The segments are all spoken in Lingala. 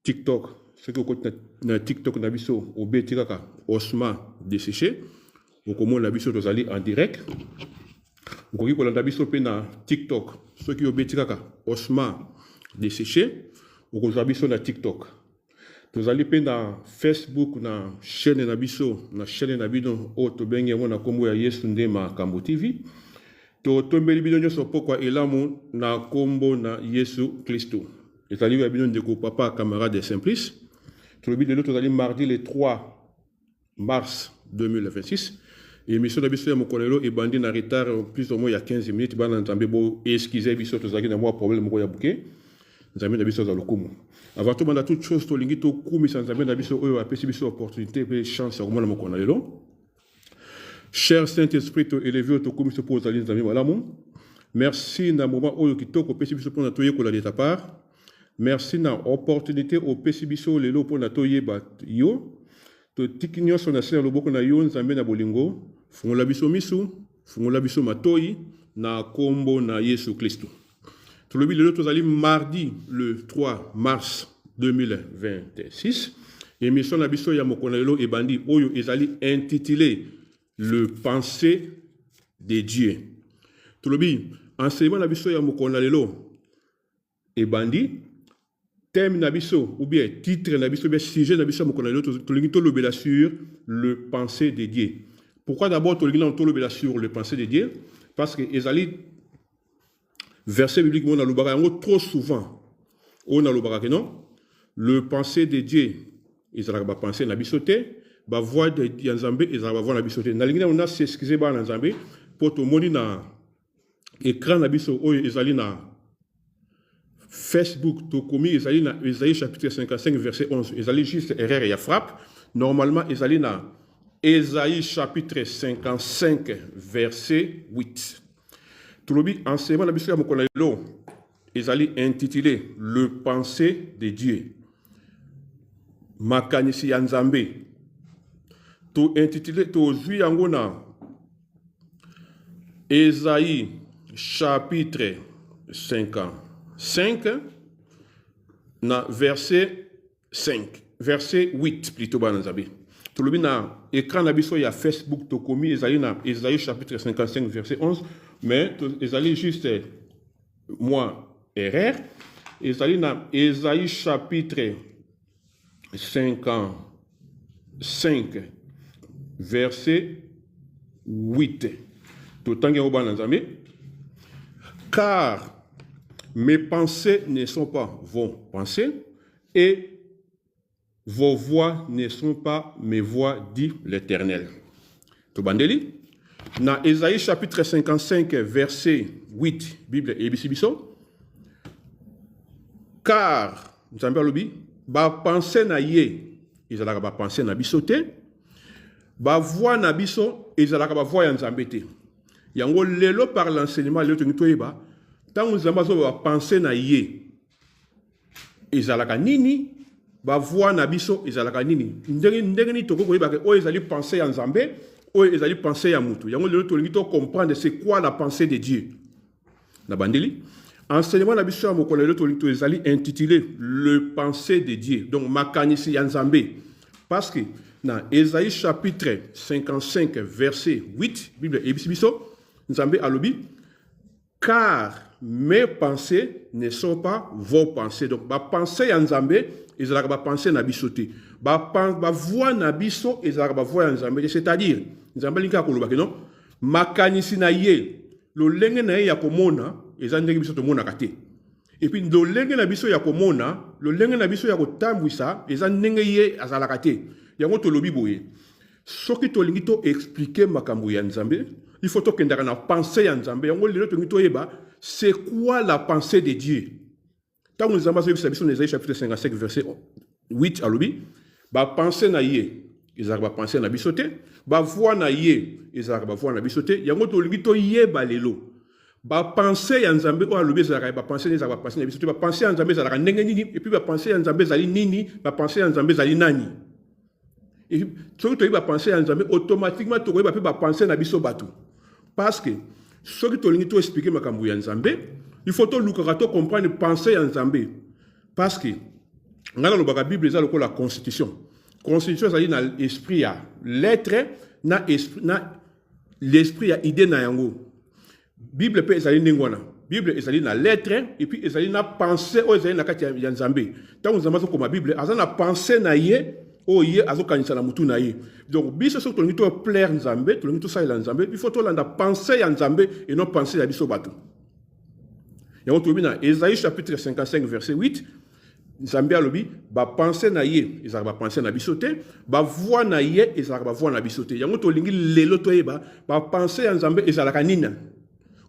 TikTok. Ce que na TikTok na biso obeti kaka osma desséché. Okomo na biso tozali en direct. Okoki kolanda biso pe na TikTok. Ce qui obeti kaka osma desséché. Okozwa biso na TikTok. Tozali pe na Facebook na chaîne na biso na chaîne na bino o tobengi yango na kombo ya Yesu Ndema Kambo TV. To tombeli bino nyonso pokwa elamu na kombo na Yesu Kristo. Ezali ya bino ndeko papa camarade Simplice. Tolobi lelo tozali mardi le 3 mars 2026. Émission na biso ya mokolelo ebandi na retard plus ou moins ya 15 minutes bana nzambe bo excuser biso tozali na mwa problème moko ya buke. Nzambe na biso za lokumu. Avant tout banda toute chose tolingi to kumisa nzambe na biso oyo apesi biso opportunité pe chance ya komona mokolelo. Cher Saint-Esprit, élevé au commission pour les amis, merci dans le moment où tu as opéché pour notre pour de ta part. Merci dans l'opportunité au PCBISO les lots pour notre yo. To tikinios on a serre le boko na yo nzambe na bolingo. Fon la biso misu, fon la biso matoi na kombo na Yesu Kristo. Tout le bile l'autre allons mardi le 3 mars 2026. Émission na biso ya mokonelo e bandi oyo ezali intitulé le pensée de Dieu. Tout le monde, enseignement nabiso ya mokona lelo et bandi thème nabiso ou bien titre nabiso bien sujet nabiso mokona lelo tout le monde le sur le pensée de Dieu. Pourquoi d'abord tout le monde le sur le pensée de Dieu? Parce que ezali verset biblique on a le barango trop souvent. On a le barango non? Le pensée de Dieu, ezala ba pensée nabiso te. Ba voix de Nzambe et za ba voix na biso te. Na lingina on a s'excuser ba na Nzambe pour to moni na écran na biso oyo ezali na Facebook to komi ezali na Ésaïe chapitre 55 verset 11. Ezali juste erreur ya frappe. Normalement ezali na Ésaïe chapitre 55 verset 8. Tout le monde enseignement na biso ya mokona lo ezali intitulé le pensée de Dieu. Makanisi ya Nzambe. To intitulé to zui angona Ésaïe chapitre 55 na verset 5 verset 8 plutôt banzabi to lobi na écran na biso ya Facebook to komi ezali na Ésaïe chapitre 55 verset 11 mais ezali juste moi erreur ezali na Ésaïe chapitre 55 verset 8. Car mes pensées ne sont pas vos pensées et vos voix ne sont pas mes voix, dit l'Éternel. Tobandeli. Dans Ésaïe chapitre 55 verset 8, Bible et Bissibiso. Car, nous avons dit, ba pensée na ye, ils allaient ba pensée na bisoté. Ba voix na biso ezalaka ba voix ya Nzambe te. Yango lelo par l'enseignement lelo toyeba tant Nzambe zo ba penser na ye ezalaka nini ba voix na biso ezalaka nini ndenge ni toko koyeba ke o ezali penser ya Nzambe o ezali penser ya mutu. Yango lelo tolingi to comprendre c'est quoi la pensée de Dieu. Na bandeli enseignement na biso ya mokolo lelo tolingi to ezali intitulé le pensée de Dieu. Donc makanisi ya Nzambe parce que dans Ésaïe chapitre 55 verset 8, Bible et Bissibiso, Nzambe alobi, car mes pensées ne sont pas vos pensées. Donc, ma pensée en Nzambe, ils ont ma pensée na bisoté. Ma voix na biso, ils ont ma voix en Nzambe. C'est-à-dire, Nzambe linka koloba que non, makanisi na ye, lo lenge na ye ya komona, ils ont ndenge biso to mona kate. Et puis, lo lenge na biso ya komona, lo lenge na biso ya kotambwisa, ils ont ndenge ye azalaka te. Yango to lobi boye. Soki to lingi to expliquer makambo ya Nzambe, il faut to kendaka na pensée ya Nzambe. Yango lelo to lingi to yeba, c'est quoi la pensée de Dieu? Tant nous avons vu ça dans Ésaïe chapitre 55 verset 8 à lobi, ba pensée na ye, ils ba pensée na bisoté, ba voix na ye, ils ba voix na bisoté. Yango to lingi to yeba lelo. Ba pensée ya Nzambe o lobi ezalaka ba pensée na pensée na bisoté, ba pensée ya Nzambe ezalaka ndenge nini et puis ba pensée ya Nzambe ezali nini, ba pensée ya Nzambe ezali nani. Et ce que tu as pensé à Nzambe, automatiquement tu vas penser à biso batu. Parce que ce que tu as expliqué à Nzambe, il faut que tu comprendre penser à Nzambe. Parce que ngana lobaka Bible eza lokola constitution. Constitution ezali na esprit ya lettre na esprit na l'esprit ya idée na yango. Bible pe ezali ndengwana. Bible ezali na lettre et puis ezali na pensée o ezali na kati ya Nzambe. Tango Nzambe azokoma Bible aza na pensée na ye o ye azokanisa na mutu na ye. Donc biso so tolingi to plaire Nzambe, tolingi to salela Nzambe, il faut to landa pensée ya Nzambe et non pensée ya biso bato. Yango tobi na Ésaïe chapitre 55 verset 8. Nzambe alobi ba pensée na ye ezala ba pensée na biso te, ba voix na ye ezala ba voix na biso te. Yango tolingi lelo toyeba ba pensée ya Nzambe ezala kanina.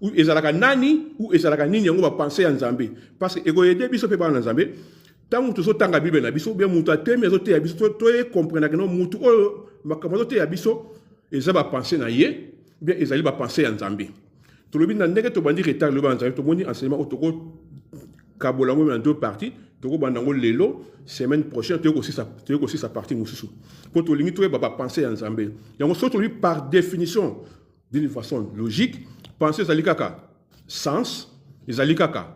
Ou ezalaka nani ou ezalaka nini yango ba penser ya Nzambe parce que ego yede biso pe ba na Nzambe tango to so tanga Bible na biso bien mutu ateme ezote ya biso to comprendre que non mutu o makambo ezote ya biso eza ba penser na ye bien ezali ba penser ya Nzambe to lobi na ndenge to bandi retard lo ba Nzambe to moni enseignement otoko kabola ngo en deux parties to ko bandango lelo semaine prochaine to ko si sa partie mususu pour to lingi to ba penser ya Nzambe yango so to lui par définition d'une façon logique. Penser, ezali kaka sens, ezali kaka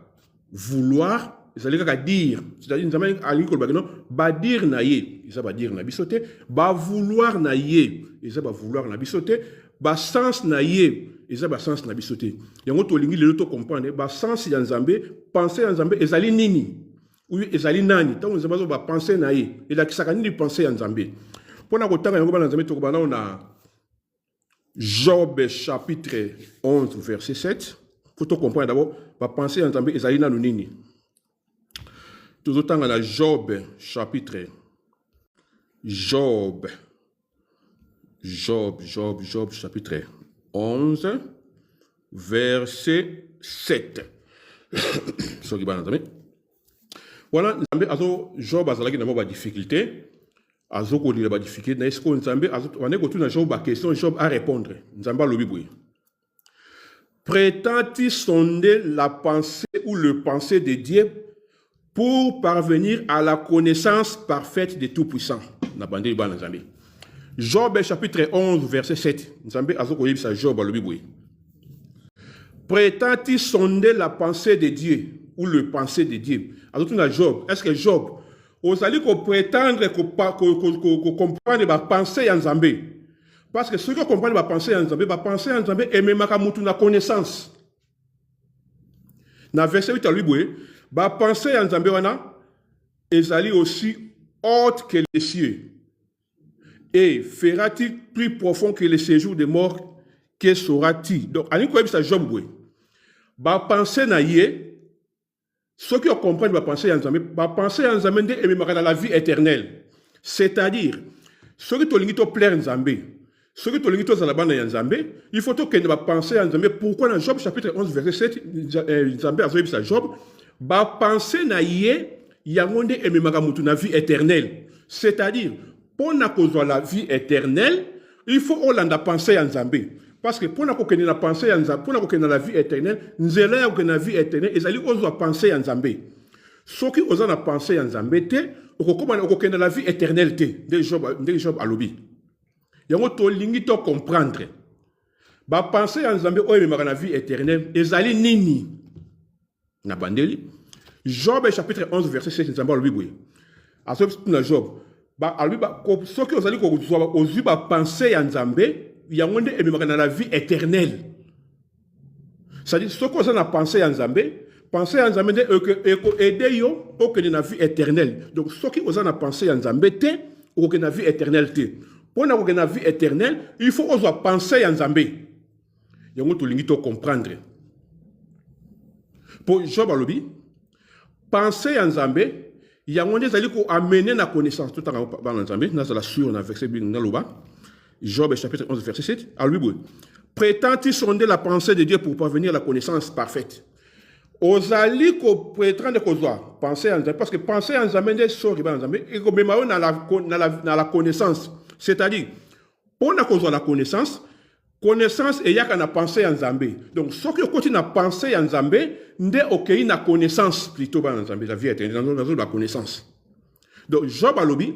vouloir, ezali kaka dire. C'est-à-dire, nous avons ba dire na ye, ça va dire na bisote, ba vouloir na ye, ça va vouloir na bisote, ba sens na ye, ça va sens na bisote. Yango to lingi le to comprendre, ba sens ya Nzambe, penser ya Nzambe ezali nini? Oui, ezali nani? Tant nous avons ba penser na ye, et la kisaka ni penser ya Nzambe. Pona ko tanga yango ba Nzambe to ko bana na Job chapitre 11 verset 7. Faut tout comprendre d'abord, va penser en Nzambe ezali na nini. Tout autant dans Job chapitre Job chapitre 11 verset 7. So ki ba Nzambe. Voilà Nzambe azo Job azalaki na ba difficulté. Azoko li ba difficulté na esko Nzambe on est retourné dans Job ba question Job à répondre Nzambe lobi boui prétend-il sonder la pensée ou le pensée de Dieu pour parvenir à la connaissance parfaite de Tout-Puissant na bande ba Nzambe Job chapitre 11 verset 7 Nzambe azoko yebisa Job lobi boui prétend-il sonder la pensée de Dieu ou le pensée de Dieu azoko na Job est-ce que Job vous allez prétendre comprendre la pensée en Nzambe. Parce que ceux qui comprennent la pensée en Nzambe, et même la connaissance. Dans le verset 8, la pensée en Nzambe, ils allaient aussi haute que les cieux. Et fera-t-il plus profond que le séjour des morts, que sera-t-il? Donc, à l'époque, ça Job, la pensée na yé, ceux qui comprennent la pensée en Nzambe, la pensée en Nzambe est dans la vie éternelle. C'est-à-dire, ceux qui ont plaire en Nzambe, ceux qui ont zalabana en Nzambe, il faut que nous penser en Nzambe. Pourquoi dans Job chapitre 11 verset 7, Nzambe a dit à Job, la pensée na yé, yangonde est dans la vie éternelle. C'est-à-dire, pour la vie éternelle, il faut que penser en Nzambe. Parce que pour nous la pensée en Nzambe, pour nous la vie éternelle, nous allons la vie éternelle, et nous allons penser en Nzambe. Ceux qui osent la pensée en Nzambe, nous allons la vie éternelle de Job à l'obi. Nous allons comprendre. La pensée en Nzambe, la vie éternelle, et allons nini. Na bandeli. Job chapitre 11 verset 7, Nzambe à l'obi. À ce moment Job, ceux qui osent penser en Nzambe, il y a la vie éternelle. C'est-à-dire, ce qu'on a pensé en Nzambe, penser en Nzambe aider yo au que la vie éternelle. Donc, ce qui ont pensé en Nzambe, au que la vie éternelle. Pour avoir la vie éternelle, il faut oser penser en Nzambe. Il y a tout le comprendre. Pour Job Alobi, penser en Nzambe, il y a des gens qui ont amené la connaissance tout en Nzambe, dans la sur dans verset Naloba. Job chapitre 11 verset 7, à lui, prétend-il sonder la pensée de Dieu pour parvenir à la connaissance parfaite? Osali ko prétendre ko penser en Nzambe, parce que penser en Nzambe est sort en Nzambe et ko même dans la connaissance. C'est-à-dire, pour la connaissance et yaka na penser en Nzambe. Donc ce qui continue à penser en Nzambe, ndé okei na connaissance plutôt en Nzambe, la vie éternelle dans la connaissance. Donc Job alobi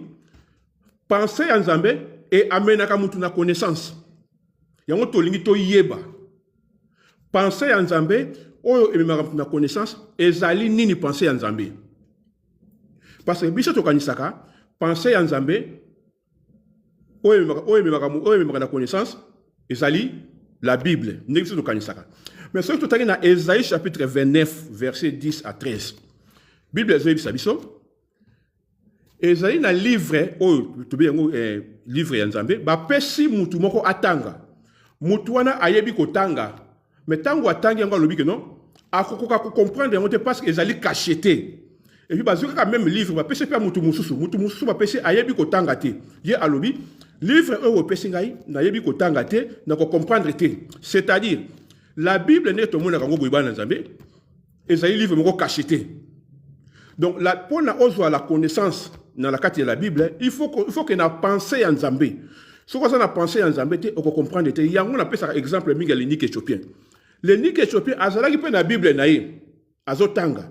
penser en Nzambe et amenaka mutu na connaissance. Yango tolingi to yeba. Penser en Nzambe, oyo ememaka mutu na connaissance, ezali nini penser en Nzambe. Parce que biso tokanisaka, penser en Nzambe, oye me la connaissance, ezali la Bible. Mais ce que tu as dans Ésaïe chapitre 29, verset 10 à 13. Bible Ésaïe Sabiso. Ésaïe na livre, livre en Nzambe, ba pesi mutu moko atanga. Mutu wana ayebi kotanga. Mais tango atangi yango lobi que non, akokoka ko comprendre yango te parce que ezali cacheté. Et puis bazuka même livre ba pesi pe mutu mususu ba pesi ayebi kotanga te. Ye alobi livre o pesi ngai na yebi kotanga te na ko comprendre te. C'est-à-dire la Bible n'est to mona kango boyeba na Nzambe. Ezali livre moko cacheté. Donc pour na ozo la connaissance dans la carte de la Bible, il faut que na penser en Nzambe. Ce qu'on a pensé en Nzambe te on comprendre te. Yango na pesa exemple mingi le Nick éthiopien. Le Nick éthiopien azalaki pe na Bible na ye azotanga.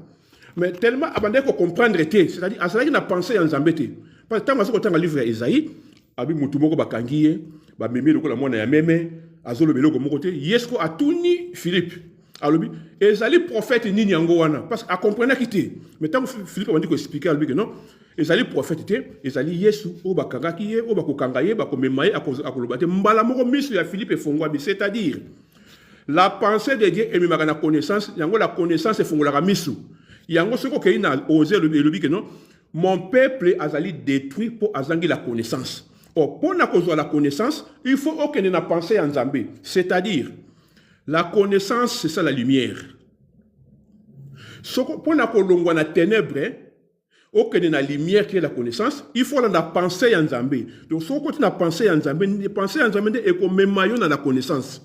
Mais tellement abandé qu'on comprendre te, c'est-à-dire azalaki na penser en Nzambe te. Parce que tant que tanga livre Isaïe, abi mutu moko bakangiye, ba meme lokola mona ya meme, azolo beloko moko te, yesko atuni Philippe. Alobi, ezali prophète nini yango wana parce que a comprendre ki te. Mais tant que Philippe a dit ko expliquer alobi que non, ezali prophète te, ezali Yesu o bakangaki ye, o bakokanga ye, bakomemaye akoloba te mbala moko misu ya Philippe efongwa bi, c'est-à-dire la pensée de Dieu est même la connaissance, yango la connaissance est fongolaka misu. Yango soko ke ina oser le que non, mon peuple azali détruit pour azangi la connaissance. Or, pour na kozwa la connaissance, il faut aucun na pensée en Nzambe, c'est-à-dire la connaissance, c'est ça la lumière. Pour na kolongwa na ténèbres, aucun na lumière qui est la connaissance, il faut la pensée en Nzambe. Donc, si on na pensée en Nzambe, penser en Nzambe est comme maillon dans la connaissance.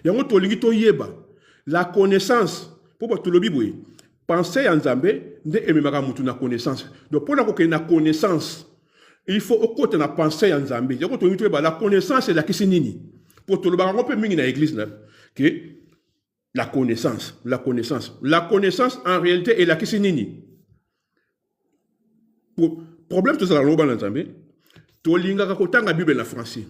Yango tolingi to yeba, la connaissance, pour tout le biboué, penser en Nzambe, ne ememaka mutu na connaissance. Donc, pour na connaissance, il faut au côté na penser en Nzambe. Yango tolingi to yeba, la connaissance est la kisinini. Pour tout le bagaron peut mingi na église là que la connaissance en réalité est la kisinini. Pour problème tout ça la loba Nzambe, to linga ka kotanga Bible na français.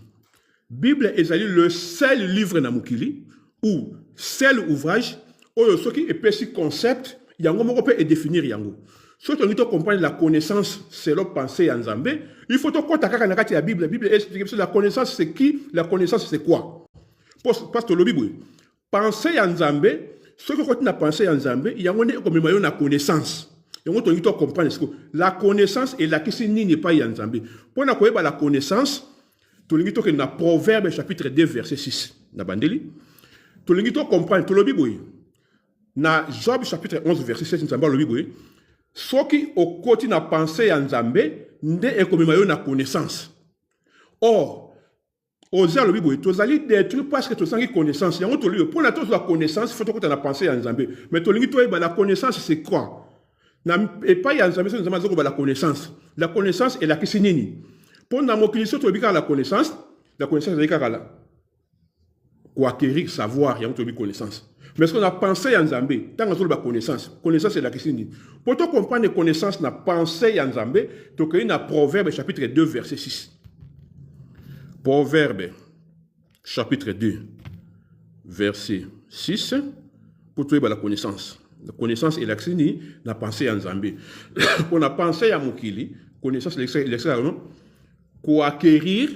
Bible est le seul livre na mukili ou seul ouvrage où ce qui est petit concept yango moko peut définir yango. Si tu veux comprendre la connaissance, c'est le penser en Nzambe. Il faut que tu la Bible. La Bible explique la connaissance, c'est qui? La connaissance, c'est quoi? Parce que le Bible, penser en Nzambe, ce que tu as pensé en Nzambe, il y a une connaissance. Il faut que tu comprendre la connaissance et la question n'est pas en Nzambe. Pour la connaissance, tu as dans Proverbe chapitre 2, verset 6. Tu as comprendre le Bible. Dans Job chapitre 11, verset 7, tu as le Bible. Ce qui au côté n'a pensé en Nzambe, n'est comme une connaissance. Or, aux le Bible, tu as détruit parce que tu as une connaissance. Pour la connaissance, il faut que tu aies pensé en Nzambe. Mais tu as la connaissance, c'est quoi? Et pas en Nzambe, c'est la connaissance. La connaissance est la kisinini. Pour la mokilisation, tu as la connaissance est la quoi acquérir, savoir, il y a une connaissance. Mais ce qu'on a pensé en Nzambe, tant que la connaissance est la question. Pour te comprendre la connaissance, na pensé en Nzambe, tu as une Proverbe chapitre 2, verset 6. Proverbe chapitre 2, verset 6, pour trouver la connaissance. La connaissance est la question, na pensé en Nzambe. Pour la pensée à Mokili, connaissance est l'excellent, pour acquérir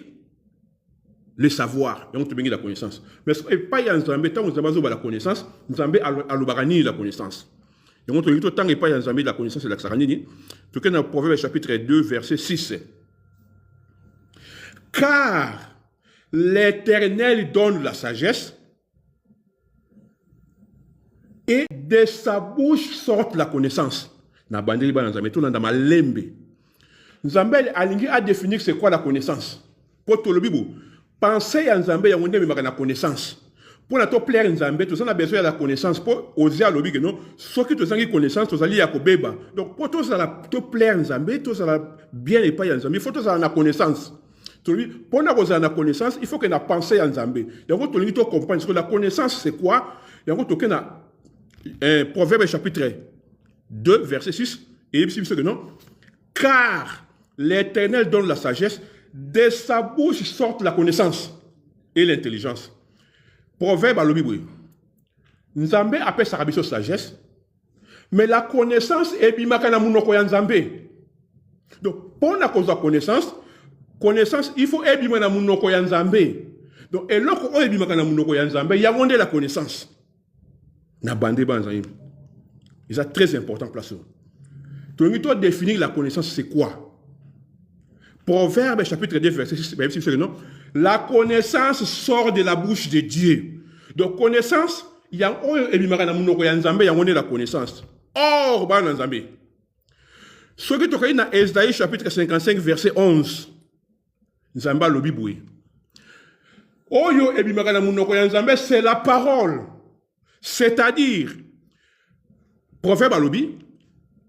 le savoir, et on te bénit la connaissance. Mais pas en Nzambe, tant que nous avons la connaissance, Nzambe a l'obarani la connaissance. Et on te dit tant que pas en Nzambe la connaissance et la saranini, tout cas dans le Proverbe chapitre 2, verset 6. Car l'Éternel donne la sagesse, et de sa bouche sort la connaissance. Na bandeli ba Nzambe, tout dans ma lembe. Nzambe a défini c'est quoi la connaissance. Pour tout le Bible. Penser en Nzambe, il y a une connaissance. Pour la plaire Nzambe, tu as besoin de la connaissance. Pour oser le dire non, ce qui te sent connaissance, tu as lié à Kobeba. Donc pour te plaire Nzambe, tu as bien et pas en Nzambe, il faut que tu aies la connaissance. Pour la connaissance, il faut que tu aies pensé en Nzambe. Il faut que tu comprennes que la connaissance c'est quoi. Il faut que tu aies Proverbe chapitre 2, verset 6. Et il dit que non. Car l'Éternel donne la sagesse. De sa bouche sortent la connaissance et l'intelligence. Proverbe à l'Obiboui. Nzambe appelle sa rabisso sagesse. Mais la connaissance est bimaka na munoko ya nzambe. Donc, pour la connaissance, il faut ebima na munoko ya nzambe. Donc, et loko o ebimaka na munoko ya nzambe, ya wonde la connaissance. Na bande banzaïm. Et c'est très important place. Tu dois définir la connaissance, c'est quoi? Proverbe chapitre 2, verset 6, non? La connaissance sort de la bouche de Dieu. Donc, connaissance, il y a la connaissance. Or, ce que tu as dans Esaïe chapitre 55, verset 11, Nzamba lobi c'est la parole. C'est-à-dire, Proverbe lobi,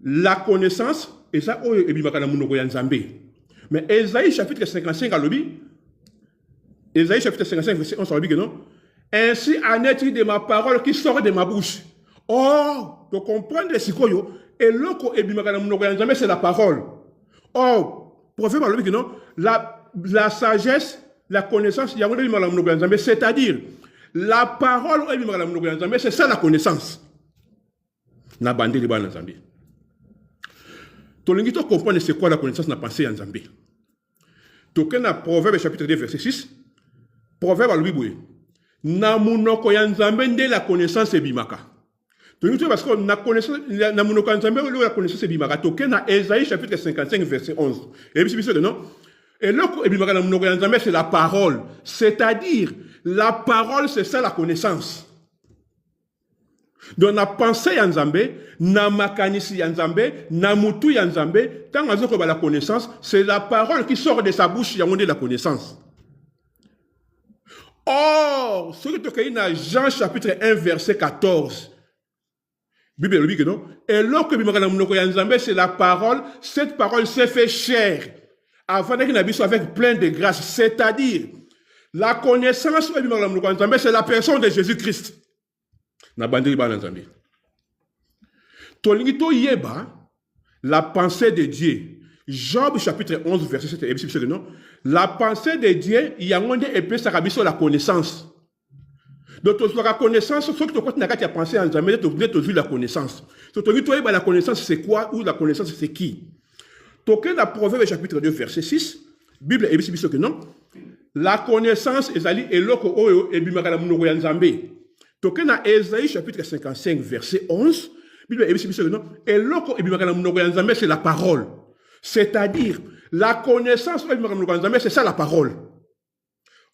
la connaissance, et ça, mais Esaïe chapitre 55 à lobi, Esaïe chapitre 55, verset 11, lobi que non? Ainsi en est-il de ma parole qui sort de ma bouche. Or, tu comprends les sikoyo, et l'oko ebimaka munoko ya nzambe c'est la parole. Or, prophète malobi que non, la sagesse, la connaissance, il y a un ebimaka munoko ya nzambe, c'est-à-dire la parole ebimaka munoko ya nzambe, c'est ça la connaissance. Na bande liba na nzambe. Tolingi to comprendre c'est quoi la connaissance na pensée ya nzambe. Toke na Proverbe chapitre 2 verset 6. Proverbe alobi boye. Na munoko ya nzambe nde la connaissance ebimaka. Parce que na connaissance na munoko ya nzambe la connaissance ebimaka. Toke na Esaïe chapitre 55 verset 11. Et puis c'est non. Et loko ebimaka na munoko ya nzambe c'est la parole. C'est-à-dire la parole c'est ça la connaissance. Donc na pensée ya nzambe, na makanisi ya nzambe, na mutu ya nzambe, tant azoko ba la connaissance, c'est la parole qui sort de sa bouche ya la connaissance. Or, ce que tu as dans Jean chapitre 1, verset 14, Bible dit que non. Et lorsque c'est la parole, cette parole s'est fait chair. Avant qu'il soit avec plein de grâce. C'est-à-dire, la connaissance, c'est la personne de Jésus-Christ. Tolingito yeba, la pensée de Dieu. Job chapitre 11, verset 7, non? La pensée de Dieu, il y a un épée sur la connaissance. Donc, la connaissance, ce que tu as pensé en jamais, tu as la connaissance. Donc, la connaissance, c'est quoi ou la connaissance, c'est qui? Donc, dans Proverbe chapitre 2, verset 6, Bible est que non. La connaissance est allée et l'oko et bimaka munoko ya nzambe. Donc, dans Esaïe chapitre 55, verset 11, Bible est que non. Et l'oko et bimaka munoko ya nzambe, c'est la parole. C'est-à-dire, la connaissance, c'est ça la parole.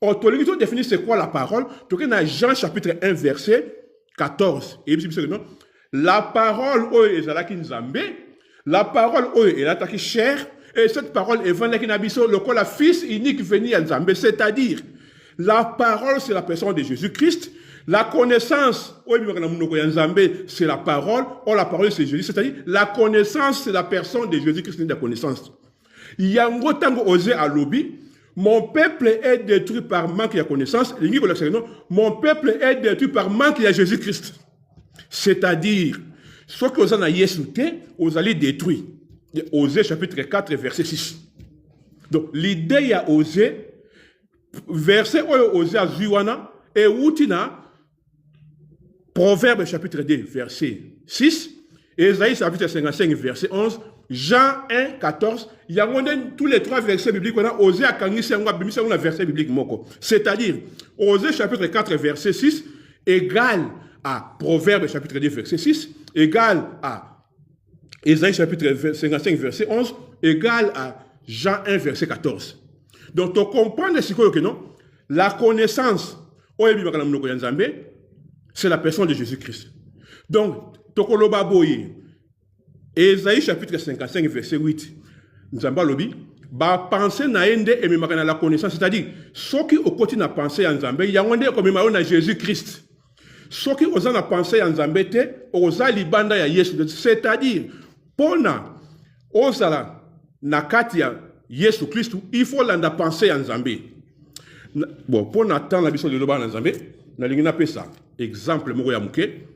Or, tu définir c'est quoi la parole. Tu dans Jean chapitre 1, verset 14. Et non. La parole, la parole, est attaquée chair. Et cette parole est vendue le la fils unique venu à Nzambe. C'est-à-dire, la parole, c'est la personne de Jésus-Christ. La connaissance, c'est la parole. Or, la parole, c'est Jésus. C'est-à-dire, la connaissance, c'est la personne de Jésus-Christ, c'est la connaissance. Il y a un gros temps osé à lobby. Mon peuple est détruit par manque de connaissance. Mon peuple est détruit par manque de Jésus-Christ. C'est-à-dire, ce que vous avez yesouté, vous allez détruire. Osée chapitre 4, verset 6. Donc, l'idée y a Osée, verset Osée à Zuwana, et Woutina, Proverbe chapitre 2, verset 6, Esaïe chapitre 55, verset 11, Jean 1, 14, il y a tous les trois versets bibliques qu'on a osé à Kangisi, on a verset biblique moko. C'est-à-dire, Osée chapitre 4, verset 6, égal à Proverbe chapitre 2, verset 6, égal à Esaïe chapitre 55, verset 11, égal à Jean 1, verset 14. Donc, tu comprends ce que non? La connaissance, c'est la personne de Jésus-Christ. Donc, tu comprends Esaïe chapitre 55, verset 8. Nous avons lobi, penser na ende et même la connaissance, c'est-à-dire, ceux qui au côté na pensé en Zambé, il y a un comme na Jésus-Christ. Ceux qui osent na pensé en Zambé, osent libanda ya Yesu. C'est-à-dire, pona osala na katia Yesu Christ, il faut la penser en Zambé. Bon, pour n'attendre la mission de l'Oba en Zambé, na lingina pesa. Exemple, moko ya muke,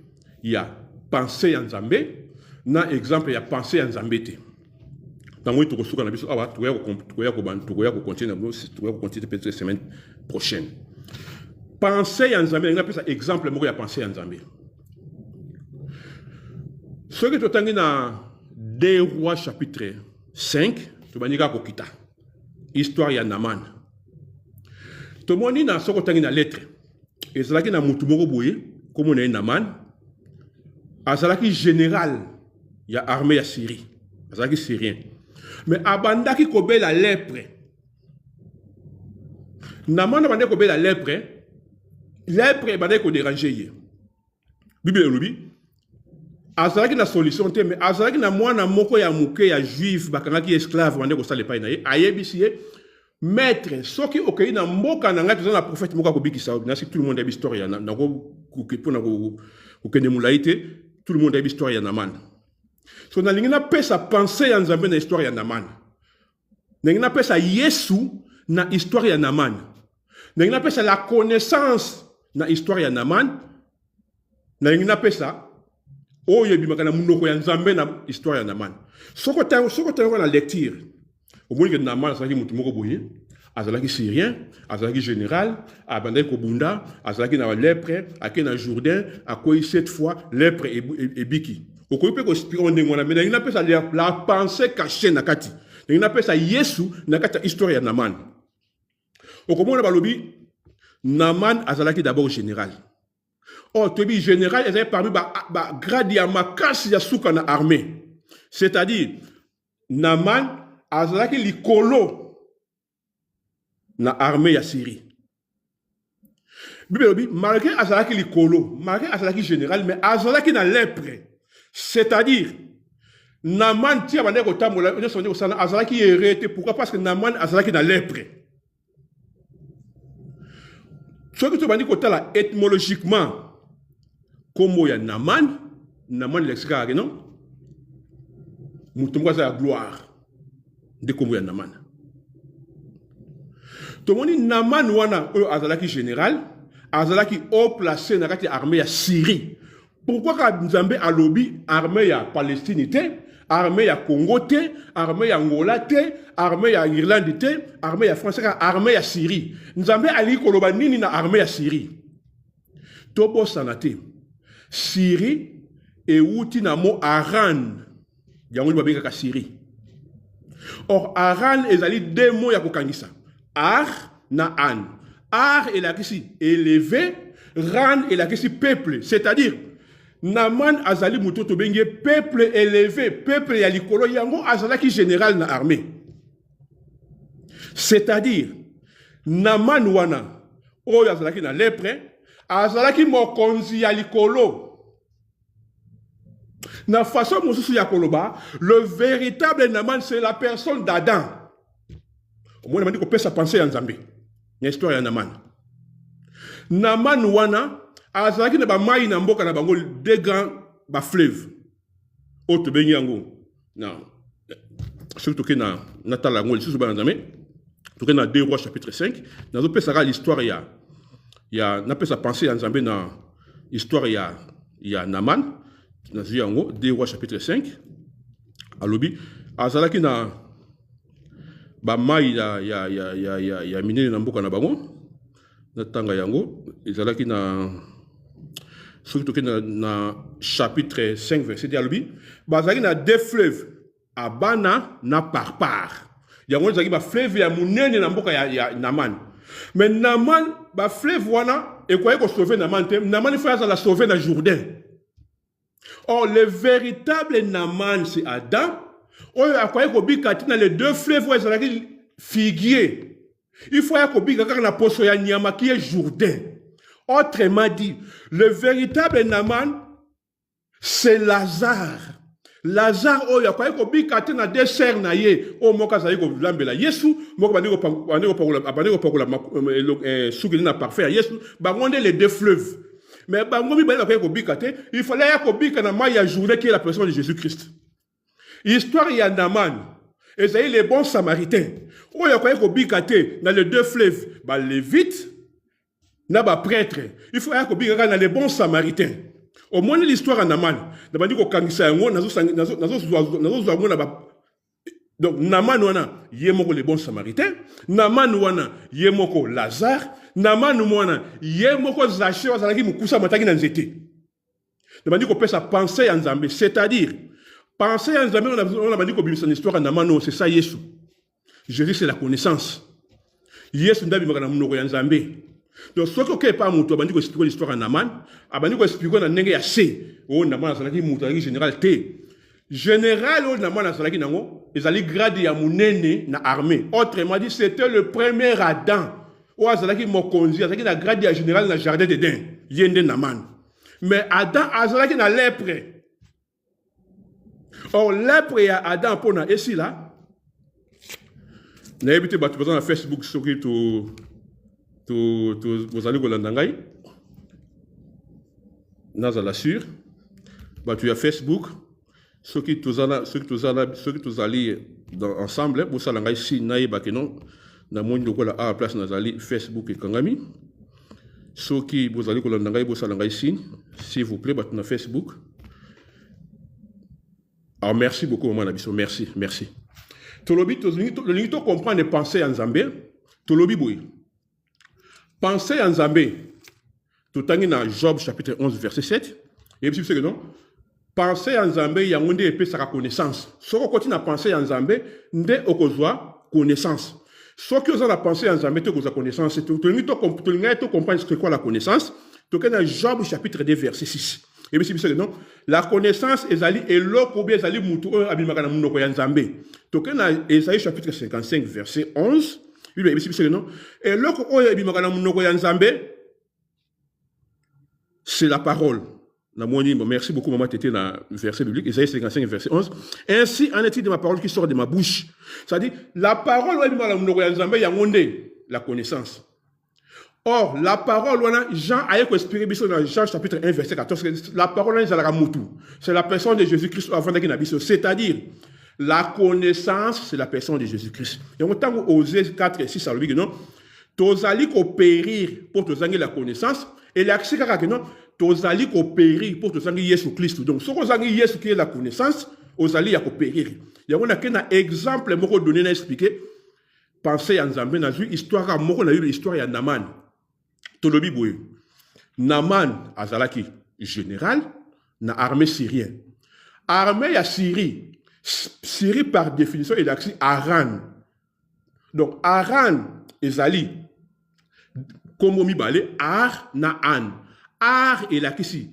il y a pensé en Zambé. Na exemple ya pensée en Zambété. Tango tu kosuka na biso awa tu ya continuer peut-être semaine prochaine. Pensée en Zambé, on appelle ça exemple moko ya pensée en Zambé. Ce que tu as dans 2 Rois chapitre 5, tu vas dire Kokita. Histoire ya Naman. Tout le monde dans ce que tu as dans lettre. Et c'est là qu'il y a Moutoumoro Bouye, comme on est Naman. Et c'est là qu'il général, il y a armée à Syrie. C'est là qu'il syrien. Mais Abanda qui kobe la lèpre. Naman Abanda kobe la lèpre. Lèpre Abanda ko déranger. Bible Lubi. Azalaki na solution te mais azalaki na mwana moko ya muke ya juif bakangaki esclave wande ko sale pa na ye ayebisi ye maître soki okei na mboka na ngati na prophète moko ko bikisa na si tout le monde a histoire ya na ko pona ko kende mulaite tout le monde a histoire ya Naman so na lingina pesa penser ya Nzambe na histoire ya Naman na lingina pesa Yesu na histoire ya Naman na lingina pesa la connaissance na histoire ya Naman na lingina pesa oyo bimakana munoko ya Nzambe na histoire ya Naman. Soko tango na lecture. Au moins que Naman azalaki mutu moko boye, azalaki syrien, azalaki général, abandaki ko bunda, azalaki na lèpre, ake na Jourdain, akoyi 7 fois lèpre et biki. Okoyi pe ko spiro ndengona mais na pesa la pensée cachée na kati. Na pesa Yesu na kati histoire ya Naman. Okomona balobi Naman azalaki d'abord général. Oh, tu es général, ils avaient parmi grade ya makasi ya suka na armée. C'est-à-dire, Naman azalaki likolo na armée ya Syrie. Bible malgré azalaki likolo, malgré azalaki général, mais azalaki na lèpre. C'est-à-dire, Naman tia bande ko tambola, azalaki hérité. Pourquoi? Parce que Naman azalaki na lèpre. Ce que tu vas dire étymologiquement, comme il y a Naman l'exclave, non? Moutoumwa la gloire de comme il y a Naman. Tout le monde dit Naman wana azalaki général, azalaki haut placé dans l'armée à Syrie. Pourquoi quand Nzambe a lobby armée à Palestine, armée à Congo, armée à Angola, armée à Irlande, armée à France, armée à Syrie. Nzambe ali koloba nini na armée à Syrie. Tobo sanate. Syrie et outi na mo Aran. Yango ni babeka ka Syrie. Or Aran ezali deux mots ya kokangisa. Ar na an. Ar est la kisi élevé, Ran est la kisi peuple, c'est-à-dire Naman azali mutoto benge peuple élevé, peuple ya likolo yango azalaki général na armée. C'est-à-dire Naman wana oyo azalaki na lèpre azalaki mokonzi ya likolo. Na façon mosusu ya koloba, le véritable Naman c'est la personne d'Adam. Moi je dis qu'on peut se penser en Zambie. Une histoire ya Naman. Naman wana azalaki na ba mai na mboka na bango deux grands ba fleuves. Oto bengi yango. Non. Surtout que na natala ngol susu ba nzambe. Tout dans 2 Rois chapitre 5, dans le pesa l'histoire n'a pas sa pensée en Zambie dans l'histoire ya Naman dans 2 Rois chapitre 5 à l'obi azalaki na ba mai ya minene na mboka na bango na tanga yango ezalaki na surtout que na chapitre 5 verset à l'obi bazalaki na deux fleuves Abana na Parpar. Yango zaki ba fleuve ya munene na mboka ya Naman. Mais Naman ba fleuve wana e quoi ko sauver Naman te Naman il faut la sauver na Jourdain. Or le véritable Naman c'est Adam. Oyo akoye ko bikati na les deux fleuves wa zaki figuier. Il faut ko bikaka na poso ya nyama qui est Jourdain. Autrement dit, le véritable Naman c'est Lazare. Lazare oyo akoye ko bikati na dessert na ye o moka zali ko lambela Yesu moko bandiko pakola suki na parfait Yesu bangonde les deux fleuves mais bangomi bali akoye ko bikati il fallait ya ko bika na mai ya Jourdain qui est la personne de Jésus-Christ. Histoire ya Naman et c'est les bons samaritains oyo akoye ko bikati na les deux fleuves ba lévite na ba prêtre il faut ya ko bika na les bons samaritains. Au moins l'histoire en Naman, donc Naman wana yemoko les bons samaritains, Naman wana yemoko Lazare, Naman wana yemoko Zaché wazalaki mukusa mataki na nzete. On dit qu'on peut penser en Zambé, c'est-à-dire, penser en Zambé, on a dit qu'on a une histoire en Amano, c'est ça, Yesu. Jésus, c'est la connaissance. Yesu, ndabi magana mnoko en Zambé. Donc, ce qui n'est pas mon tour, on a dit qu'on explique l'histoire en Aman, on a dit qu'on explique qu'on a négé assez. Oh, Naman, ça a dit moutari général T. Général, oh, Naman, ça a dit nango, ils allaient grader à mounene na armée. Autrement dit, c'était le premier Adam. Oh, ça a dit mon conduit, ça a dit la grader à général na jardin d'Éden. Yende Naman. Mais Adam, ça a dit na lèpre. Or, lèpre et Adam, pour na ici là, n'a évité battu dans Facebook, sur qui vous allez Golandangai. Naza l'assure. Tu as Facebook. Ceux qui tous allés ensemble, vous allez ici, naïe bakeno, na monde de la à la place nazali Facebook et Kangami. Ceux qui vous allez Golandangai, vous allez ici, s'il vous plaît, tu as Facebook. Alors merci beaucoup, Maman Nabiso. Merci, merci. Tolobi, le limite comprendre et penser en Zambé. Tolobi boui. Penser en Zambé. Tout dans Job chapitre 11 verset 7. Et puis c'est que non. Penser en Zambé, il y a un épée sa connaissance. Si on continue à penser en Zambé, ndé okozwa connaissance. Ce que vous avez pensé en Zambé, tu as connaissance. Tout le monde comprend ce que quoi la connaissance. Tout dans Job chapitre 2 verset 6. Et puis c'est que non. La connaissance est allée et l'autre bien allé moutou abimagana munoko en Zambé. Tout dans Ésaïe chapitre 55 verset 11. Et puis c'est que non. Et l'autre abimagana munoko en Zambé. C'est la parole. Merci beaucoup, maman, tu étais dans le verset biblique, Isaïe 55, verset 11. Ainsi en est-il de ma parole qui sort de ma bouche. C'est-à-dire, la parole, il y a la connaissance. Or, la parole, Jean a expiré dans Jean chapitre 1, verset 14. La parole, c'est la personne de Jésus-Christ avant qu'il n'habite. C'est-à-dire, la connaissance, c'est la personne de Jésus-Christ. Et on t'a osé 4 et 6 à lui, non? Tozali ko périr pour te zangi la connaissance et l'accès que non tozali ko périr pour te zangi Jésus Christ. Donc ce que zangi Jésus qui est la connaissance, ozali ya ko périr. Il y a un exemple moko donné na expliquer penser en Zambé na vu histoire moko na eu histoire ya Naman. Tolobi boye. Naman azalaki général na armée syrienne. Armée ya Syrie. Syrie par définition est l'accès Aran. Donc Aran ezali comme mi balé ar na an ar et la kisi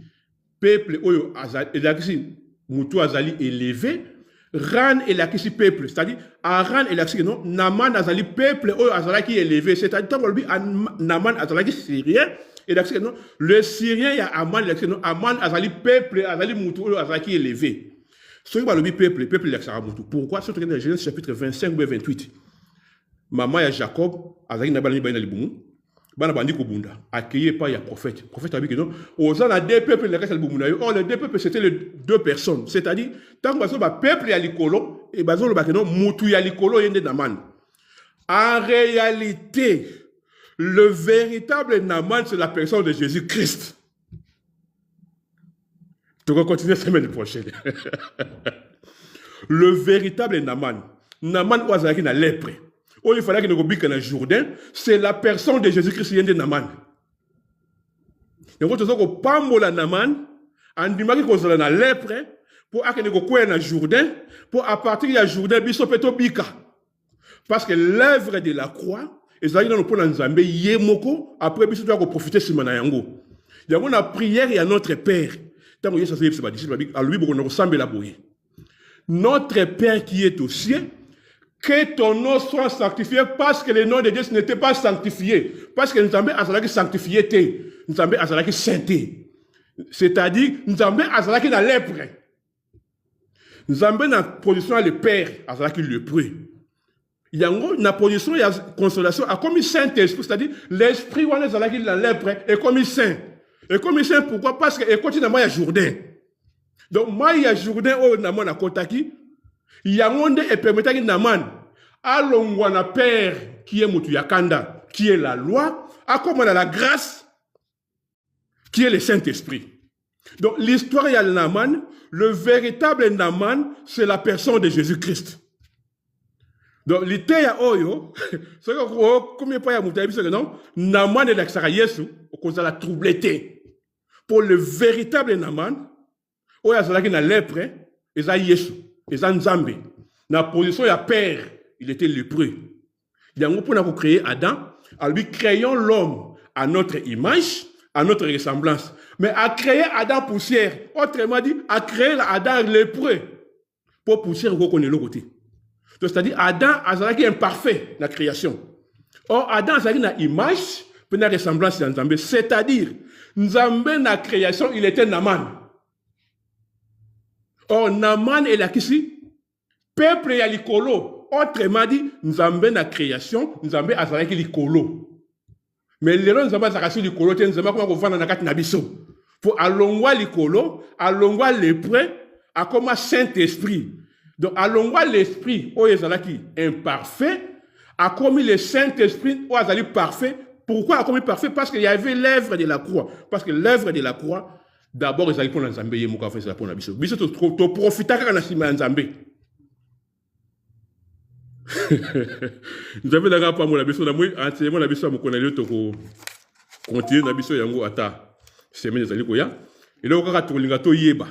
peuple oyo azali et la kisi mutu azali élevé ran et la kisi peuple c'est-à-dire aran et la kisi non naman azali peuple oyo azali qui élevé c'est-à-dire tant que naman azali syrien et la kisi non le syrien ya aman la kisi non aman azali peuple azali mutu oyo azali qui élevé ce qui va le peuple la kisi mutu pourquoi surtout dans Genèse chapitre 25 ou 28 maman ya Jacob azali na bana na libumu bana bandi ko bunda accueilli par ya prophète a dit que non aux a deux peuples la kasa libumu na yo les deux peuples c'était les deux personnes c'est-à-dire tant que ba peuple ya likolo et bazolo ba que non mutu ya likolo yende Naman en réalité le véritable Naman c'est la personne de Jésus-Christ. Tu vas continuer la semaine prochaine. Le véritable Naman ouazaki na lèpre. Oh, il fallait que nous gobique dans le Jourdain, c'est la personne de Jésus-Christ qui est de Naman. Donc, nous avons pambola Naman, en disant que nous avons la lèpre, pour que nous avons dans le Jourdain, pour à partir du Jourdain, biso peto bika. Parce que l'œuvre de la croix, et ça, nous prenons en Zambé, yemoko, après biso doit profiter de ce manayango. Il y a une prière et à notre Père. Tant que ça c'est pas disciple, à lui, on ressemble la bouille. Notre Père qui est aux cieux, que ton nom soit sanctifié parce que le nom de Dieu n'était pas sanctifié. Parce que nous avons azalaki sanctifié, nous avons azalaki sainté. C'est-à-dire, nous avons azalaki dans lèpre. Nous avons dans position le Père, azalaki lépreux. Il y a une position de consolation, à comme Saint-Esprit, c'est-à-dire l'Esprit où on est azalaki dans lèpre est comme saint. Et comme saint, pourquoi? Parce que continue dans Maya Jourdain. Donc, Maya Jourdain, où nous avons Kotaki, il y a un monde et permettant qu'il Naman alongwana père qui est Moutou Yakanda, qui est la loi, à comme on a la grâce, qui est le Saint-Esprit. Donc l'histoire y a le Naman, le véritable Naman, c'est la personne de Jésus-Christ. Donc l'ité ya oyo, c'est que combien pas ya Moutou Yakanda, non, Naman est l'extra Yesu, au cause de la troubleté. Pour le véritable Naman, oyo azalaki na lèpre eza Yesu eza Nzambe na position ya père il était lépreux yango mpona créer Adam à lui créons l'homme à notre image à notre ressemblance mais à créer Adam poussière autrement dit à créer Adam lépreux pour poussière ko connaît le côté c'est-à-dire Adam azalaki imparfait na création or Adam azalaki na image pe na ressemblance ya Nzambe c'est-à-dire Nzambe na création il était Naman. Or, Naman est là ici, peuple ya likolo. Autrement dit, Nzambe na création, Nzambe azalaki likolo. Mais les gens Nzambe azalaki likolo, Nzambe comment on va dans la carte nabiso. Pour alongwa likolo, alongwa lépreux, à comme Saint-Esprit. Donc, alongwa l'esprit, oh ezalaki imparfait, a commis le Saint-Esprit, oh azali parfait. Pourquoi a commis parfait? Parce qu'il y avait l'œuvre de la croix. Parce que l'œuvre de la croix, d'abord, ils allaient pour Nzambe, ils allaient faire pour Nabiso. Biso, tu profites quand on a Nzambe. Nzambe n'a pas mon Nabiso, entièrement Nabiso, mon connaît le toko. Continuer Nabiso yango ata. Semaine des alliés koya. Et là, on va tout l'ingato yeba.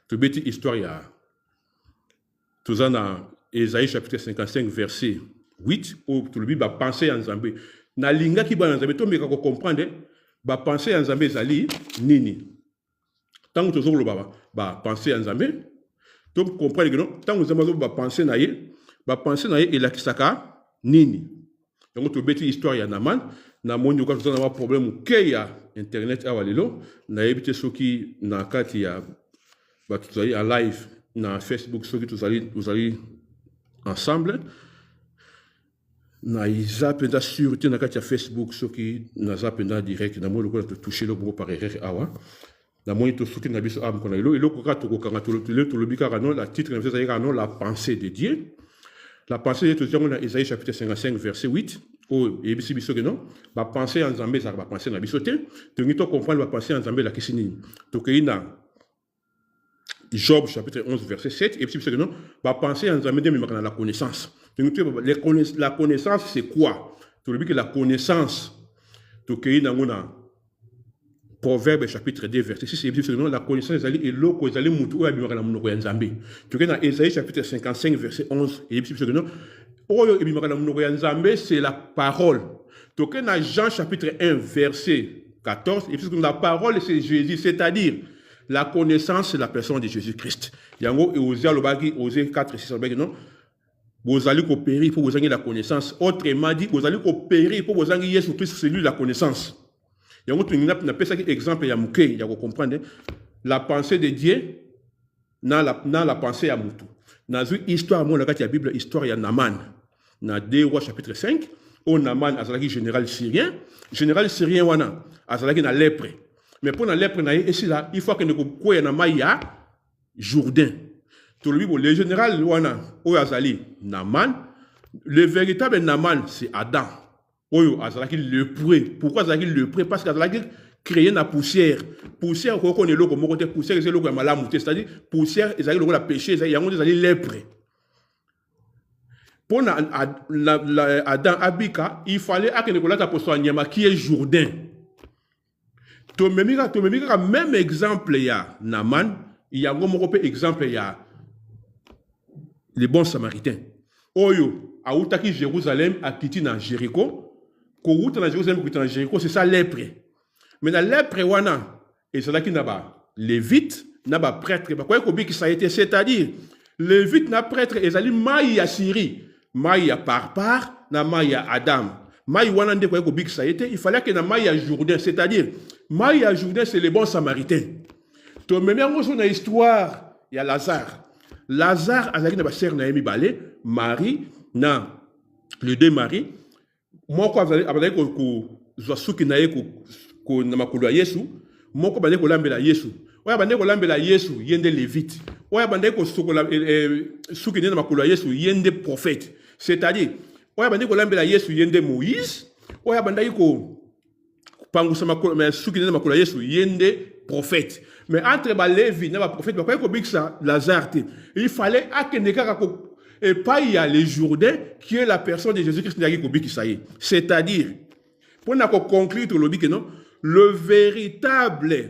Tu bêtis histoire ya. Tout ça dans Ésaïe chapitre 55 verset 8 où tout le monde va penser à Nzambe. Na linga ki ba Nzambe to meka ko comprendre. Ba penser à Nzambe zali nini tant que toujours le baba ba penser à Nzambe to comprendre que non tant que Nzambe ba penser na ye et la kisaka nini donc to beti histoire ya Naman na moni ko to na problème ke ya internet awalelo na ebite soki na kati ya ba to zali en live na Facebook soki to zali ensemble na izapenda sûreté na kati ya Facebook soki na zapenda direct na moni ko to toucher le gros par erreur awa na moni to soki na biso am kona ilo ko ka to ko kanga to le bika non la titre na ça non la pensée de Dieu la pensée de Dieu dans Ésaïe chapitre 55 verset 8 o ebisi biso que non ba penser en Nzambe ça ba penser na biso te to ngi to comprendre ba penser en Nzambe la kisini to keina Job chapitre 11 verset 7 et puis que non ba penser en Nzambe de mais la connaissance. La connaissance, c'est quoi? Tu le dis que la connaissance, tu sais, dans Proverbe chapitre 2, verset 6, la connaissance est l'eau est allée moutou à bimaka na munoko ya Nzambe. Tu sais, dans Ésaïe chapitre 55, verset 11, et puis que non, oyo bimaka na munoko ya Nzambe, c'est la parole. Tu sais, dans Jean chapitre 1, verset 14, et puis que la parole, c'est Jésus, c'est-à-dire la connaissance, c'est la personne de Jésus-Christ. Yango et Osée Lobaki, Osée 4, 6, non? Vous allez coopérer pour vous avoir la connaissance. Autrement dit, vous allez coopérer pour vous avoir Jésus-Christ, c'est lui la connaissance. Il y a un exemple, il y a Mouké, il y a comprendre la pensée de Dieu dans la pensée à Moutou. Dans une histoire, moi, la Bible, histoire, il y a Naman. Dans 2 Rois chapitre 5, où Naman a général syrien, wana, a na lèpre. Mais pour la lèpre, il faut que nous soyons en Jourdain. Le général wana oyo azali Naman, le véritable Naman c'est Adam. Oyo azalaki lépreux. Pourquoi azalaki lépreux? Parce qu'azalaki créé na poussière. Poussière ko connaît loko moko te poussière c'est loko ya malamu te, c'est-à-dire poussière ezali loko la péché, yango ezali lèpre. Pour Adam abika, il fallait akene kolata poso nyama qui est Jourdain. To memika même exemple ya Naman, il y a un exemple ya les bons samaritains. Oyo, a outaki Jérusalem, a quitté dans Jéricho. Ko outa dans Jérusalem, quitté dans Jéricho, c'est ça lèpre. Mais la lèpre, wana, et c'est là qui n'a pas lévite, n'a pas prêtre. Quoi que ça a été, c'est-à-dire, lévite n'a prêtre, et zali maï à Syrie, maï à Parpar, na maï à Adam. Maï wana de quoi que ça a été, il fallait que na maï à Jourdain, c'est-à-dire, maï à Jourdain, c'est les bons samaritains. Donc, même dans l'histoire, il y a Lazare. Lazare azaki na ba sœur Naomi balé Marie na les deux Marie moko azali ko zwasuki na ye ko na makolo ya Yesu moko bande ko lambela Yesu oya bande ko lambela Yesu yende lévite oya bande ko sokola suki na makolo ya Yesu yende prophète c'est-à-dire oya bande ko lambela Yesu yende Moïse oya bande ko pangusa makolo mais suki na makolo ya Yesu yende prophète. Mais entre les Lévi et les prophètes, il fallait et pas y a les Jourdains qui est la personne de Jésus-Christ c'est-à-dire, pour conclure le véritable